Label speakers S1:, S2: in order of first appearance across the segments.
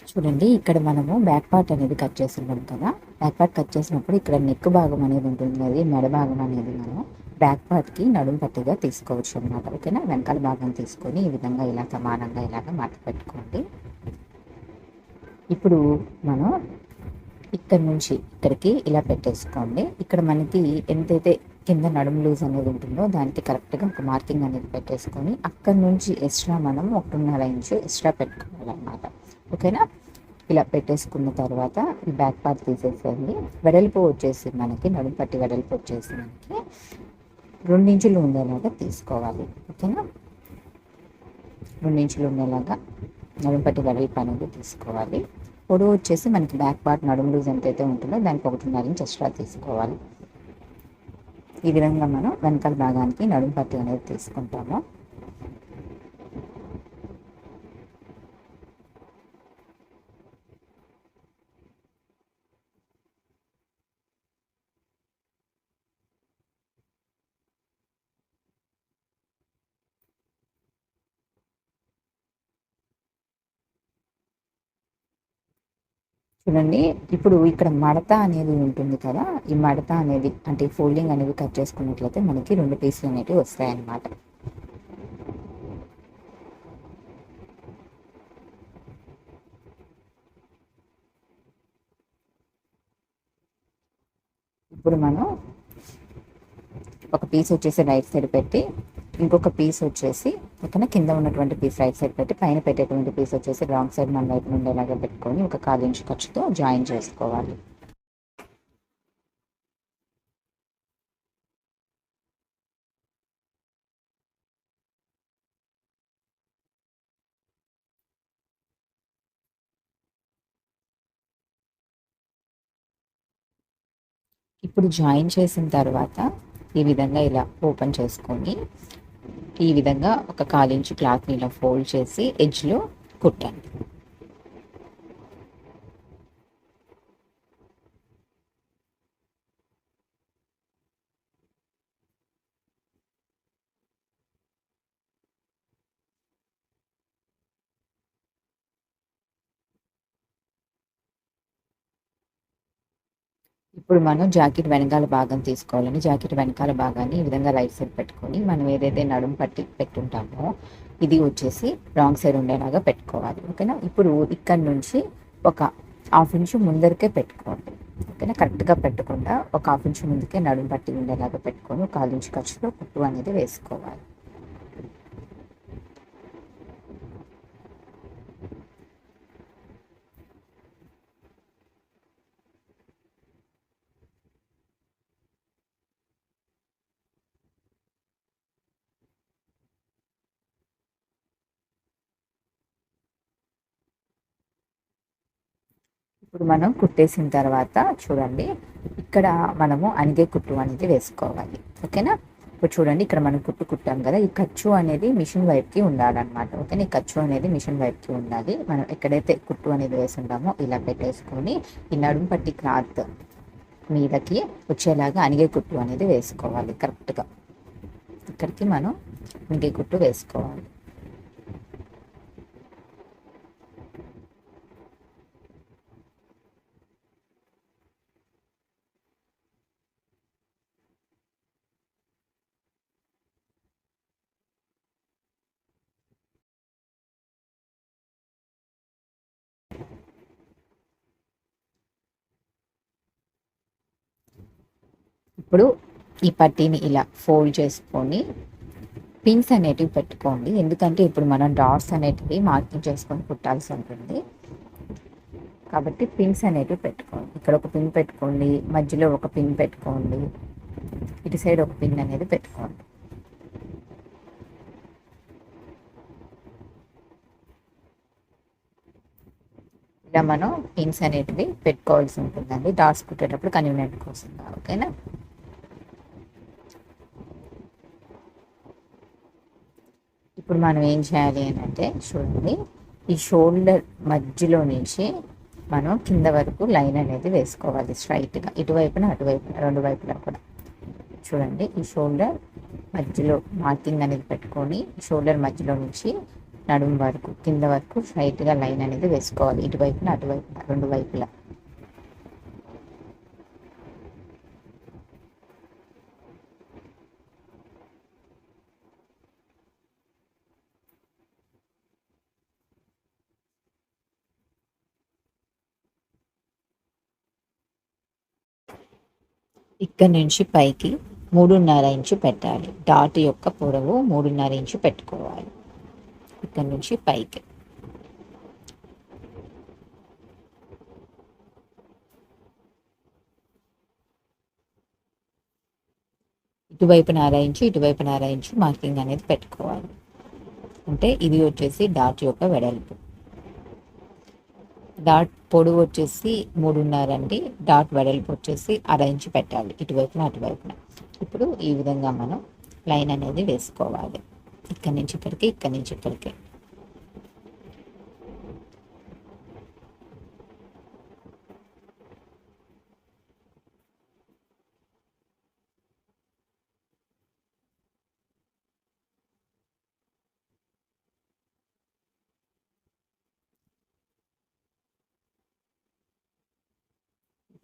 S1: చూడండి, ఇక్కడ మనము బ్యాక్ పార్ట్ అనేది కట్ చేస్తున్నాం కదా. బ్యాక్ పార్ట్ కట్ చేసినప్పుడు ఇక్కడ నెక్ భాగం అనేది ఉంటుంది, అది మెడ భాగం అనేది మనం బ్యాక్ పార్ట్కి నడుము పట్టిగా తీసుకోవచ్చు అనమాట. ఓకేనా, వెనకాల భాగం తీసుకొని ఈ విధంగా ఇలా సమానంగా ఇలాగ మడత పెట్టుకోండి. ఇప్పుడు మనం ఇక్కడ నుంచి ఇక్కడికి ఇలా పెట్టేసుకోండి. ఇక్కడ మనకి ఎంతైతే కింద నడుము లూజ్ అనేది ఉంటుందో దానికి కరెక్ట్గా ఒక మార్కింగ్ అనేది పెట్టేసుకొని అక్కడ నుంచి ఎక్స్ట్రా మనం 1.5 ఇంచు ఎక్స్ట్రా పెట్టుకోవాలన్నమాట. ఓకేనా, ఇలా పెట్టేసుకున్న తర్వాత ఈ బ్యాక్ పార్ట్ తీసేసేయండి. వెడల్పు వచ్చేసి మనకి నడుము పట్టి వెడల్పు వచ్చేసి మనకి 2 ఇంచులు ఉండేలాగా తీసుకోవాలి. ఓకేనా, 2 ఇంచులు ఉండేలాగా నడుము పట్టి వెడల్పు అనేది తీసుకోవాలి. పొడవు వచ్చేసి మనకి బ్యాక్ పార్ట్ నడుము లూజ్ ఎంతైతే ఉంటుందో దానికి 1.5 ఇంచ్ ఎక్స్ట్రా తీసుకోవాలి. ఈ విధంగా మనం వెనకాల భాగానికి నడుము పట్టి అనేది తీసుకుంటాము. చూడండి, ఇప్పుడు ఇక్కడ మడత అనేది ఉంటుంది కదా, ఈ మడత అనేది అంటే ఫోల్డింగ్ అనేది కట్ చేసుకున్నట్లయితే మనకి 2 పీసులు అనేవి వస్తాయన్నమాట. ఇప్పుడు మనం ఒక పీస్ వచ్చేసి రైట్ సైడ్ పెట్టి ఇంకొక పీస్ వచ్చేసి ఓకేనా కింద ఉన్నటువంటి పీస్ రైట్ సైడ్ పెట్టి పైన పెట్టేటువంటి పీస్ వచ్చేసి రాంగ్ సైడ్ మన వైపు నుండి ఇలాగా పెట్టుకొని ఒక 1/4 ఇంచు ఖర్చుతో జాయిన్ చేసుకోవాలి. ఇప్పుడు జాయిన్ చేసిన తర్వాత ఈ విధంగా ఇలా ఓపెన్ చేసుకొని ఈ విధంగా ఒక 1/4 ఇంచు క్లాత్ని ఇలా ఫోల్డ్ చేసి ఎడ్జ్లో కుట్టండి. ఇప్పుడు మనం జాకెట్ వెనకాల భాగం తీసుకోవాలని జాకెట్ వెనకాల భాగాన్ని ఈ విధంగా రైట్ సైడ్ పెట్టుకొని మనం ఏదైతే నడుము పట్టి పెట్టుంటామో ఇది వచ్చేసి రాంగ్ సైడ్ ఉండేలాగా పెట్టుకోవాలి. ఓకేనా, ఇప్పుడు ఇక్కడ నుంచి ఒక 1/2 ఇంచు ముందరికే పెట్టుకోండి. ఓకేనా, కరెక్ట్గా పెట్టకుండా ఒక 1/2 ఇంచు ముందుకే నడుము పట్టి ఉండేలాగా పెట్టుకొని ఒక 1/4 ఇంచు ఖర్చుతో కుట్టు అనేది వేసుకోవాలి. ఇప్పుడు మనం కుట్టేసిన తర్వాత చూడండి, ఇక్కడ మనము అనిగే కుట్టు అనేది వేసుకోవాలి. ఓకేనా, ఇప్పుడు చూడండి ఇక్కడ మనం కుట్టాం కదా, ఈ ఖర్చు అనేది మిషన్ వైపుకి ఉండాలన్నమాట. ఓకేనా, ఈ ఖర్చు అనేది మిషన్ వైపుకి ఉండాలి. మనం ఎక్కడైతే కుట్టు అనేది వేసుంటామో ఇలా పెట్టేసుకొని ఈ నడుము పట్టి క్లాత్ మీదకి వచ్చేలాగా అనిగే కుట్టు అనేది వేసుకోవాలి. కరెక్ట్గా ఇక్కడికి మనం అనిగే కుట్టు వేసుకోవాలి. ఇప్పుడు ఈ పట్టీని ఇలా ఫోల్డ్ చేసుకొని పిన్స్ అనేటివి పెట్టుకోండి. ఎందుకంటే ఇప్పుడు మనం డాట్స్ అనేటివి మార్కింగ్ చేసుకొని కుట్టాల్సి ఉంటుంది కాబట్టి పిన్స్ అనేటివి పెట్టుకోండి. ఇక్కడ ఒక పిన్ పెట్టుకోండి, మధ్యలో ఒక పిన్ పెట్టుకోండి, ఇటు సైడ్ ఒక పిన్ అనేది పెట్టుకోండి. ఇలా మనం పిన్స్ అనేటివి పెట్టుకోవాల్సి ఉంటుందండి డాట్స్ కుట్టేటప్పుడు కన్వీనియంట్ కోసం. ఓకేనా, ఇప్పుడు మనం ఏం చేయాలి అని అంటే చూడండి, ఈ షోల్డర్ మధ్యలో నుంచి మనం కింద వరకు లైన్ అనేది వేసుకోవాలి స్ట్రైట్గా, ఇటువైపున అటువైపున 2 వైపులా కూడా. చూడండి, ఈ షోల్డర్ మధ్యలో మార్కింగ్ అనేది పెట్టుకొని షోల్డర్ మధ్యలో నుంచి నడుము వరకు కింద వరకు స్ట్రైట్గా లైన్ అనేది వేసుకోవాలి, ఇటువైపున అటువైపున రెండు వైపులా. ఇక్కడ నుంచి పైకి 3.5 ఇంచు పెట్టాలి. డాట్ యొక్క పొడవు 3.5 ఇంచు పెట్టుకోవాలి. ఇక్కడ నుంచి పైకి ఇటువైపున 1/2 ఇంచు, ఇటువైపున 1/2 ఇంచు మార్కింగ్ అనేది పెట్టుకోవాలి. అంటే ఇది వచ్చేసి డాట్ యొక్క వెడల్పు. డాట్ పొడవు వచ్చేసి 3.5 అండి, డాట్ వెడల్పు వచ్చేసి 1/2 ఇంచు పెట్టాలి ఇటువైపున అటువైపున. ఇప్పుడు ఈ విధంగా మనం లైన్ అనేది వేసుకోవాలి, ఇక్కడి నుంచి ఇక్కడికి, ఇక్కడి నుంచి ఇక్కడికి.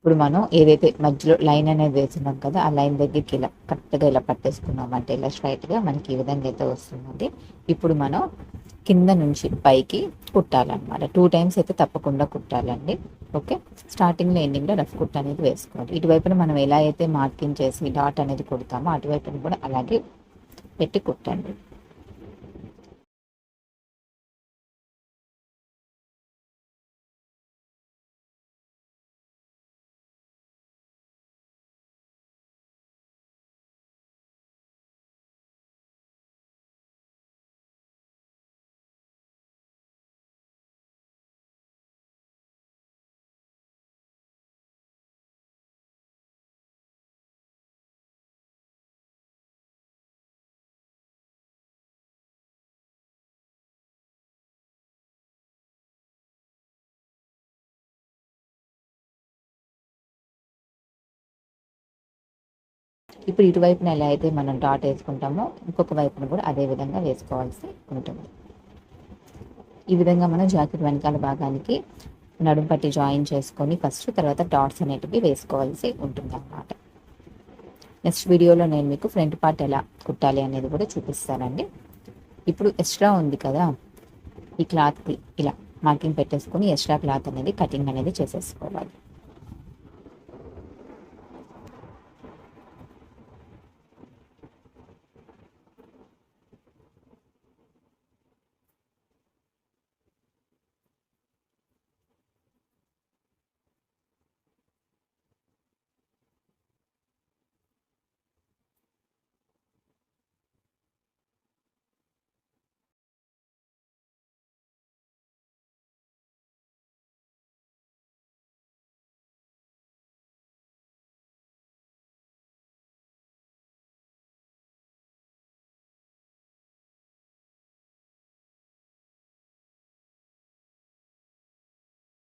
S1: ఇప్పుడు మనం ఏదైతే మధ్యలో లైన్ అనేది వేస్తున్నాం కదా, ఆ లైన్ దగ్గరికి ఇలా కరెక్ట్గా ఇలా పట్టేసుకున్నాం అంటే ఇలా స్ట్రైట్గా మనకి ఈ విధంగా అయితే వస్తుంది. ఇప్పుడు మనం కింద నుంచి పైకి కుట్టాలన్నమాట. 2 టైమ్స్ అయితే తప్పకుండా కుట్టాలండి. ఓకే, స్టార్టింగ్లో ఎండింగ్లో రఫ్ కుట్ అనేది వేసుకోవాలి. ఇటువైపున మనం ఎలా అయితే మార్కింగ్ చేసి డాట్ అనేది కుడతామో అటువైపున కూడా అలాగే పెట్టి కుట్టండి. ఇప్పుడు ఇటువైపున ఎలా అయితే మనం డాట్ వేసుకుంటామో ఇంకొక వైపున కూడా అదే విధంగా వేసుకోవాల్సి ఉంటుంది. ఈ విధంగా మనం జాకెట్ వెనకాల భాగానికి నడుం పట్టి జాయిన్ చేసుకొని ఫస్ట్, తర్వాత డాట్స్ అనేటివి వేసుకోవాల్సి ఉంటుంది అన్నమాట. నెక్స్ట్ వీడియోలో నేను మీకు ఫ్రంట్ పార్ట్ ఎలా కుట్టాలి అనేది కూడా చూపిస్తానండి. ఇప్పుడు ఎక్స్ట్రా ఉంది కదా, ఈ క్లాత్కి ఇలా మార్కింగ్ పెట్టేసుకొని ఎక్స్ట్రా క్లాత్ అనేది కటింగ్ అనేది చేసేసుకోవాలి.